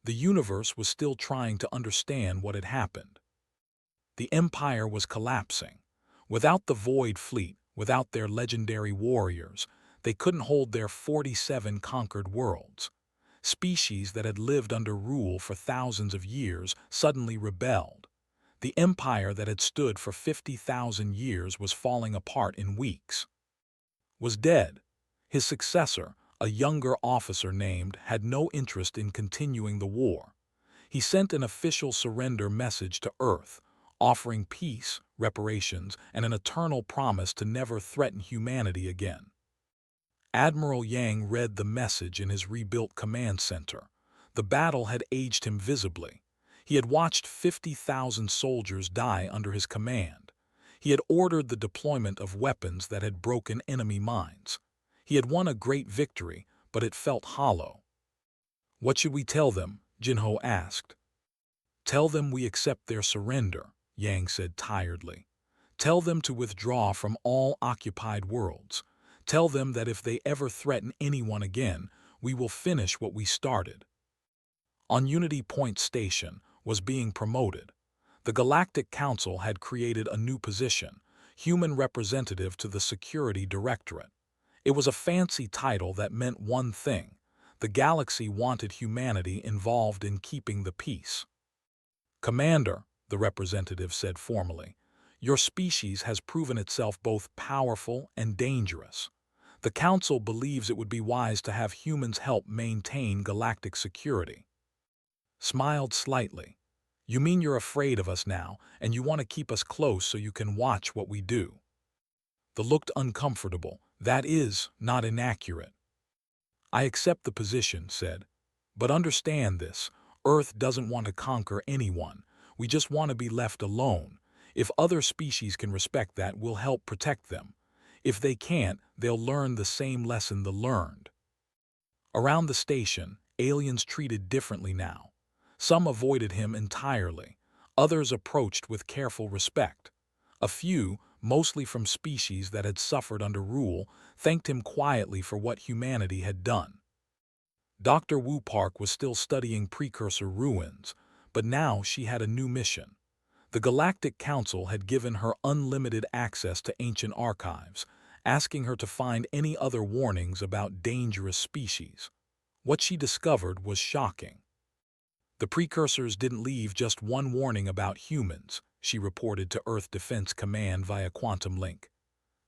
[SPEAKER 1] the universe was still trying to understand what had happened. The Empire was collapsing. Without the Void Fleet, without their legendary warriors, they couldn't hold their 47 conquered worlds. Species that had lived under rule for thousands of years suddenly rebelled. The empire that had stood for 50,000 years was falling apart in weeks. Was dead. His successor, a younger officer named, had no interest in continuing the war. He sent an official surrender message to Earth, offering peace, reparations, and an eternal promise to never threaten humanity again. Admiral Yang read the message in his rebuilt command center. The battle had aged him visibly. He had watched 50,000 soldiers die under his command. He had ordered the deployment of weapons that had broken enemy minds. He had won a great victory, but it felt hollow. "What should we tell them?" Jinho asked. "Tell them we accept their surrender," Yang said tiredly. "Tell them to withdraw from all occupied worlds. Tell them that if they ever threaten anyone again, we will finish what we started." On Unity Point Station was being promoted. The Galactic Council had created a new position, Human Representative to the Security Directorate. It was a fancy title that meant one thing: the galaxy wanted humanity involved in keeping the peace. "Commander," the representative said formally, "your species has proven itself both powerful and dangerous. The Council believes it would be wise to have humans help maintain galactic security." Smiled slightly. "You mean you're afraid of us now, and you want to keep us close so you can watch what we do?" The looked uncomfortable. "That is not inaccurate." "I accept the position," said. "But understand this, Earth doesn't want to conquer anyone. We just want to be left alone. If other species can respect that, we'll help protect them. If they can't, they'll learn the same lesson they learned." Around the station, aliens treated differently now. Some avoided him entirely. Others approached with careful respect. A few, mostly from species that had suffered under rule, thanked him quietly for what humanity had done. Dr. Wu Park was still studying precursor ruins, but now she had a new mission. The Galactic Council had given her unlimited access to ancient archives, asking her to find any other warnings about dangerous species. What she discovered was shocking. "The precursors didn't leave just one warning about humans," she reported to Earth Defense Command via quantum link.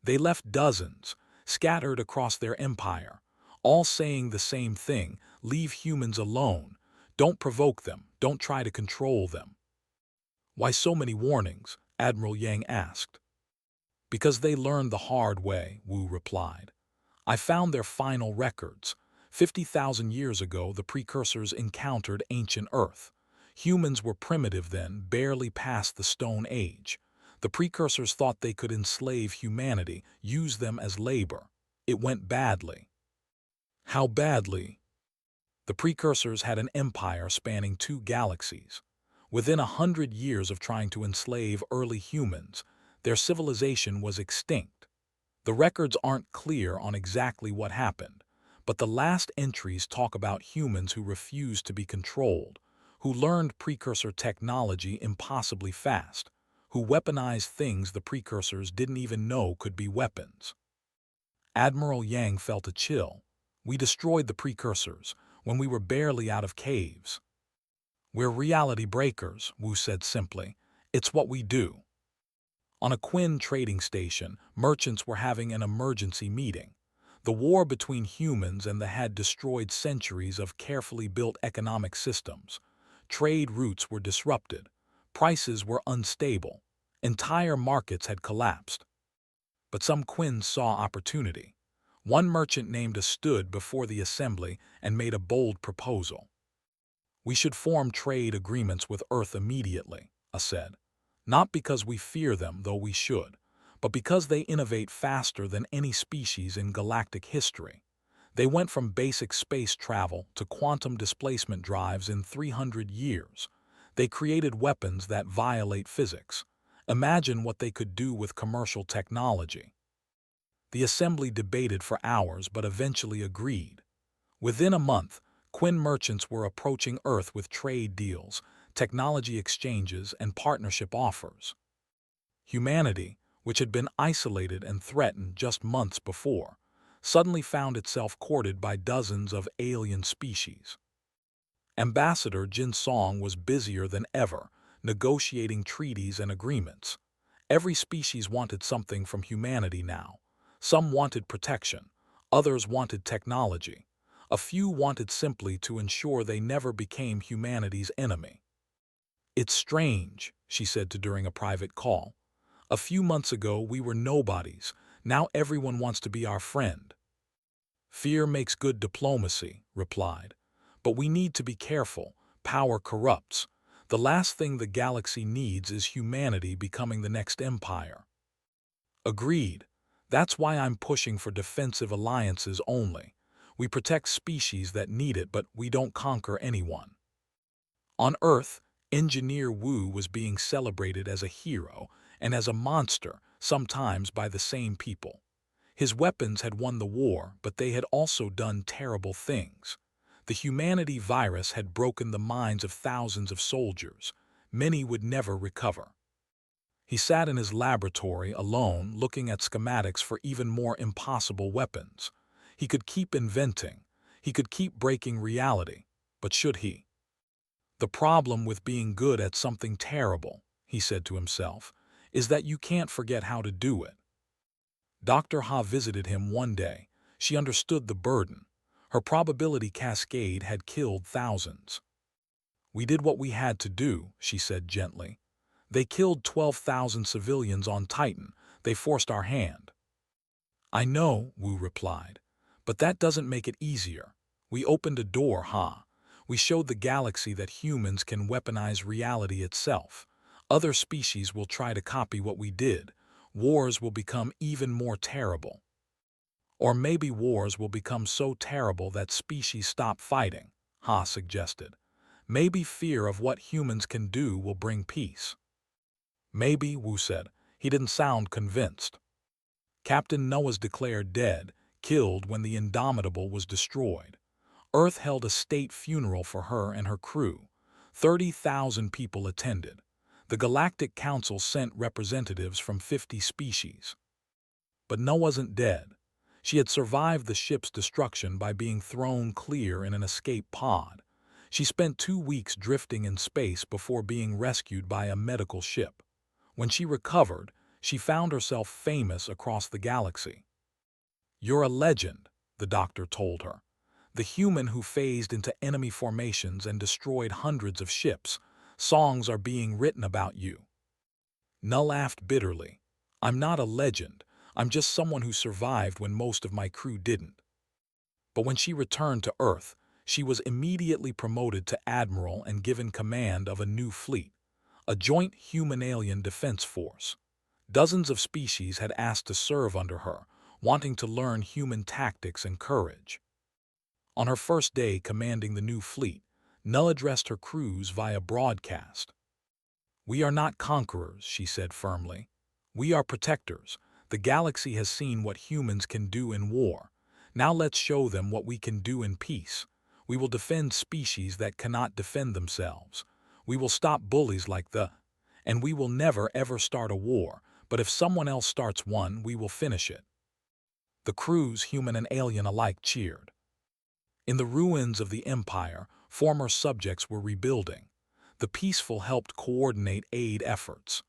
[SPEAKER 1] "They left dozens, scattered across their empire, all saying the same thing: leave humans alone. Don't provoke them. Don't try to control them." "Why so many warnings?" Admiral Yang asked. "Because they learned the hard way," Wu replied. "I found their final records. 50,000 years ago, the precursors encountered ancient Earth. Humans were primitive then, barely past the Stone Age. The precursors thought they could enslave humanity, use them as labor. It went badly." "How badly?" "The precursors had an empire spanning 2 galaxies. Within 100 years of trying to enslave early humans, their civilization was extinct. The records aren't clear on exactly what happened, but the last entries talk about humans who refused to be controlled, who learned precursor technology impossibly fast, who weaponized things the precursors didn't even know could be weapons." Admiral Yang felt a chill. "We destroyed the precursors when we were barely out of caves." "We're reality breakers," Wu said simply. "It's what we do." On a Quinn trading station, merchants were having an emergency meeting. The war between humans and the had destroyed centuries of carefully built economic systems. Trade routes were disrupted. Prices were unstable. Entire markets had collapsed. But some Quinns saw opportunity. One merchant named a stood before the assembly and made a bold proposal. "We should form trade agreements with Earth immediately," a said. "Not because we fear them, though we should, but because they innovate faster than any species in galactic history. They went from basic space travel to quantum displacement drives in 300 years. They created weapons that violate physics. Imagine what they could do with commercial technology." The assembly debated for hours but eventually agreed. Within a month, Quinn merchants were approaching Earth with trade deals, technology exchanges, and partnership offers. Humanity, which had been isolated and threatened just months before, suddenly found itself courted by dozens of alien species. Ambassador Jin Song was busier than ever, negotiating treaties and agreements. Every species wanted something from humanity now. Some wanted protection, others wanted technology. A few wanted simply to ensure they never became humanity's enemy. "It's strange," she said during a private call. A few months ago, we were nobodies. Now everyone wants to be our friend. Fear makes good diplomacy, replied. But we need to be careful. Power corrupts. The last thing the galaxy needs is humanity becoming the next empire. Agreed. That's why I'm pushing for defensive alliances only. We protect species that need it, but we don't conquer anyone. On Earth, Engineer Wu was being celebrated as a hero and as a monster, sometimes by the same people. His weapons had won the war, but they had also done terrible things. The humanity virus had broken the minds of thousands of soldiers. Many would never recover. He sat in his laboratory alone, looking at schematics for even more impossible weapons. He could keep inventing. He could keep breaking reality. But should he? The problem with being good at something terrible, he said to himself, is that you can't forget how to do it. Dr. Ha visited him one day. She understood the burden. Her probability cascade had killed thousands. We did what we had to do, she said gently. They killed 12,000 civilians on Titan. They forced our hand. I know, Wu replied, but that doesn't make it easier. We opened a door, Ha. We showed the galaxy that humans can weaponize reality itself. Other species will try to copy what we did. Wars will become even more terrible. Or maybe wars will become so terrible that species stop fighting, Ha suggested. Maybe fear of what humans can do will bring peace. Maybe, Wu said. He didn't sound convinced. Captain Noah's declared dead, killed when the Indomitable was destroyed. Earth held a state funeral for her and her crew. 30,000 people attended. The Galactic Council sent representatives from 50 species. But Noah wasn't dead. She had survived the ship's destruction by being thrown clear in an escape pod. She spent 2 weeks drifting in space before being rescued by a medical ship. When she recovered, she found herself famous across the galaxy. You're a legend, the doctor told her. The human who phased into enemy formations and destroyed hundreds of ships. Songs are being written about you. Null laughed bitterly. I'm not a legend. I'm just someone who survived when most of my crew didn't. But when she returned to Earth, she was immediately promoted to admiral and given command of a new fleet, a joint human-alien defense force. Dozens of species had asked to serve under her, wanting to learn human tactics and courage. On her first day commanding the new fleet, Null addressed her crews via broadcast. We are not conquerors, she said firmly. We are protectors. The galaxy has seen what humans can do in war. Now let's show them what we can do in peace. We will defend species that cannot defend themselves. We will stop bullies like and we will never ever start a war, but if someone else starts one, we will finish it. The crews, human and alien alike, cheered. In the ruins of the Empire, former subjects were rebuilding. The peaceful helped coordinate aid efforts.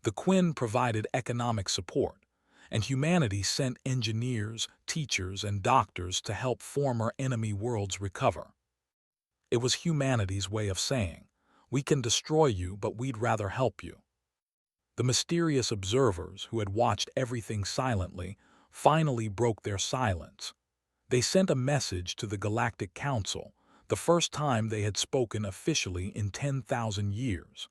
[SPEAKER 1] The Quinn provided economic support, and humanity sent engineers, teachers, and doctors to help former enemy worlds recover. It was humanity's way of saying, we can destroy you, but we'd rather help you. The mysterious observers, who had watched everything silently, finally broke their silence. They sent a message to the Galactic Council, the first time they had spoken officially in 10,000 years.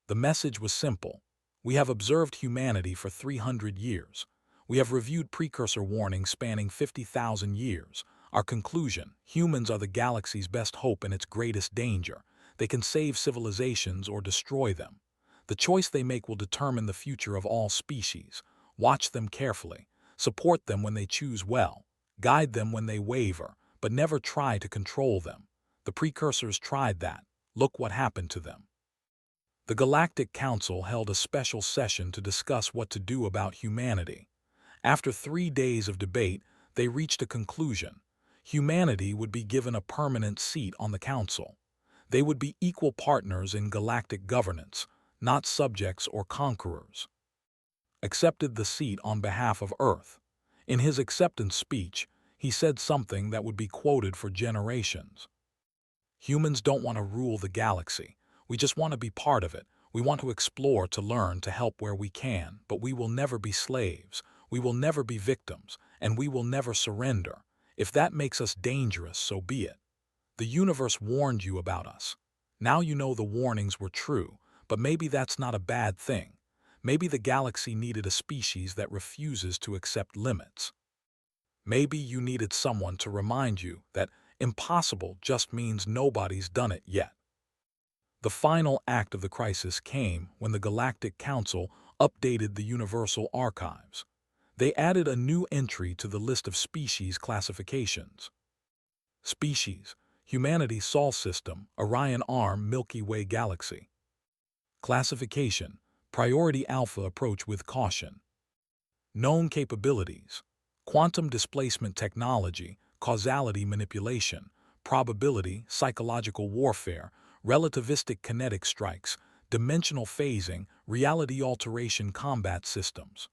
[SPEAKER 1] The message was simple. We have observed humanity for 300 years. We have reviewed precursor warnings spanning 50,000 years. Our conclusion: humans are the galaxy's best hope and its greatest danger. They can save civilizations or destroy them. The choice they make will determine the future of all species. Watch them carefully. Support them when they choose well. Guide them when they waver, but never try to control them. The precursors tried that. Look what happened to them. The Galactic Council held a special session to discuss what to do about humanity. After 3 days of debate, they reached a conclusion. Humanity would be given a permanent seat on the Council. They would be equal partners in galactic governance, not subjects or conquerors. Accepted the seat on behalf of Earth. In his acceptance speech, he said something that would be quoted for generations. Humans don't want to rule the galaxy. We just want to be part of it. We want to explore, to learn, to help where we can, but we will never be slaves. We will never be victims, and we will never surrender. If that makes us dangerous, so be it. The universe warned you about us. Now you know the warnings were true, but maybe that's not a bad thing. Maybe the galaxy needed a species that refuses to accept limits. Maybe you needed someone to remind you that impossible just means nobody's done it yet. The final act of the crisis came when the Galactic Council updated the Universal Archives. They added a new entry to the list of species classifications. Species: Humanity Sol System, Orion Arm, Milky Way Galaxy. Classification: Priority Alpha, approach with caution. Known capabilities: quantum displacement technology, causality manipulation, probability, psychological warfare, relativistic kinetic strikes, dimensional phasing, reality alteration combat systems.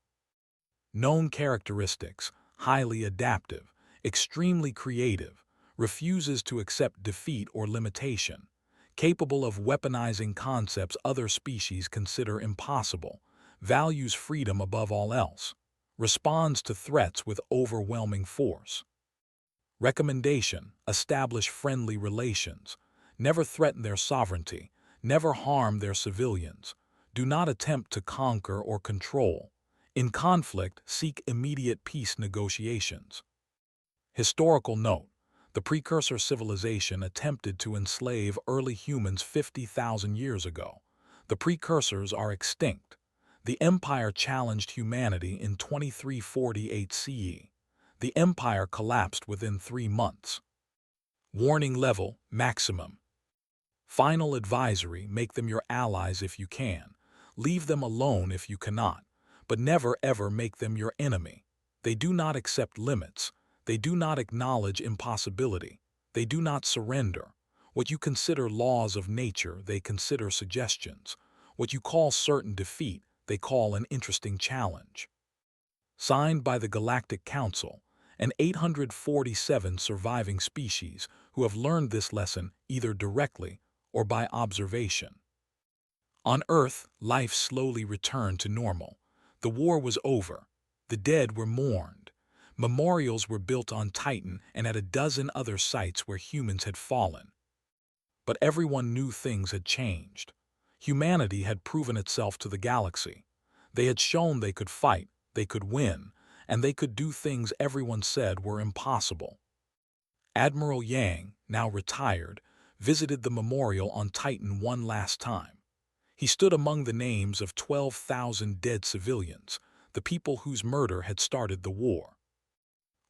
[SPEAKER 1] Known characteristics: highly adaptive, extremely creative, refuses to accept defeat or limitation, capable of weaponizing concepts other species consider impossible, values freedom above all else, responds to threats with overwhelming force. Recommendation: establish friendly relations, never threaten their sovereignty, never harm their civilians, do not attempt to conquer or control. In conflict, seek immediate peace negotiations. Historical note: the precursor civilization attempted to enslave early humans 50,000 years ago. The precursors are extinct. The Empire challenged humanity in 2348 CE. The Empire collapsed within 3 months. Warning level: maximum. Final advisory: make them your allies if you can. Leave them alone if you cannot. But never ever make them your enemy. They do not accept limits. They do not acknowledge impossibility. They do not surrender. What you consider laws of nature, they consider suggestions. What you call certain defeat, they call an interesting challenge. Signed by the Galactic Council and 847 surviving species who have learned this lesson either directly or by observation. On Earth, life slowly returned to normal. The war was over. The dead were mourned. Memorials were built on Titan and at a dozen other sites where humans had fallen. But everyone knew things had changed. Humanity had proven itself to the galaxy. They had shown they could fight, they could win, and they could do things everyone said were impossible. Admiral Yang, now retired, visited the memorial on Titan one last time. He stood among the names of 12,000 dead civilians, the people whose murder had started the war.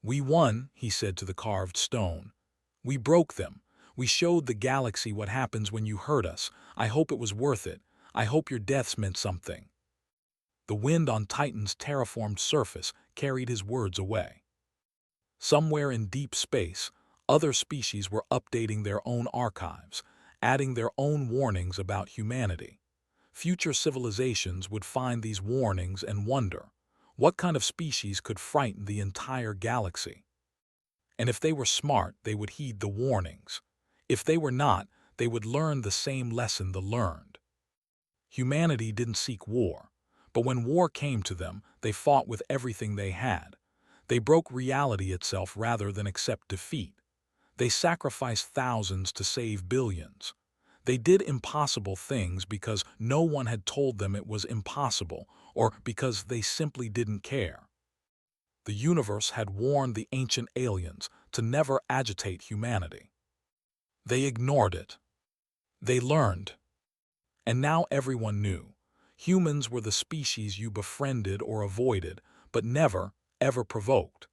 [SPEAKER 1] "We won," he said to the carved stone. "We broke them. We showed the galaxy what happens when you hurt us. I hope it was worth it. I hope your deaths meant something." The wind on Titan's terraformed surface carried his words away. Somewhere in deep space, other species were updating their own archives, adding their own warnings about humanity. Future civilizations would find these warnings and wonder, what kind of species could frighten the entire galaxy? And if they were smart, they would heed the warnings. If they were not, they would learn the same lesson they learned. Humanity didn't seek war, but when war came to them, they fought with everything they had. They broke reality itself rather than accept defeat. They sacrificed thousands to save billions. They did impossible things because no one had told them it was impossible, or because they simply didn't care. The universe had warned the ancient aliens to never agitate humanity. They ignored it. They learned. And now everyone knew. Humans were the species you befriended or avoided, but never, ever provoked.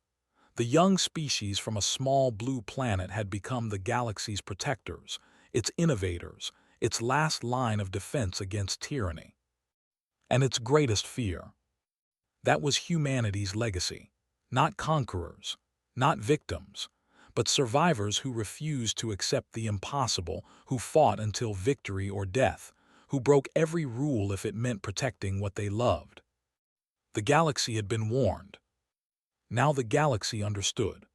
[SPEAKER 1] The young species from a small blue planet had become the galaxy's protectors, its innovators, its last line of defense against tyranny. And its greatest fear. That was humanity's legacy. Not conquerors, not victims, but survivors who refused to accept the impossible, who fought until victory or death, who broke every rule if it meant protecting what they loved. The galaxy had been warned. Now the galaxy understood.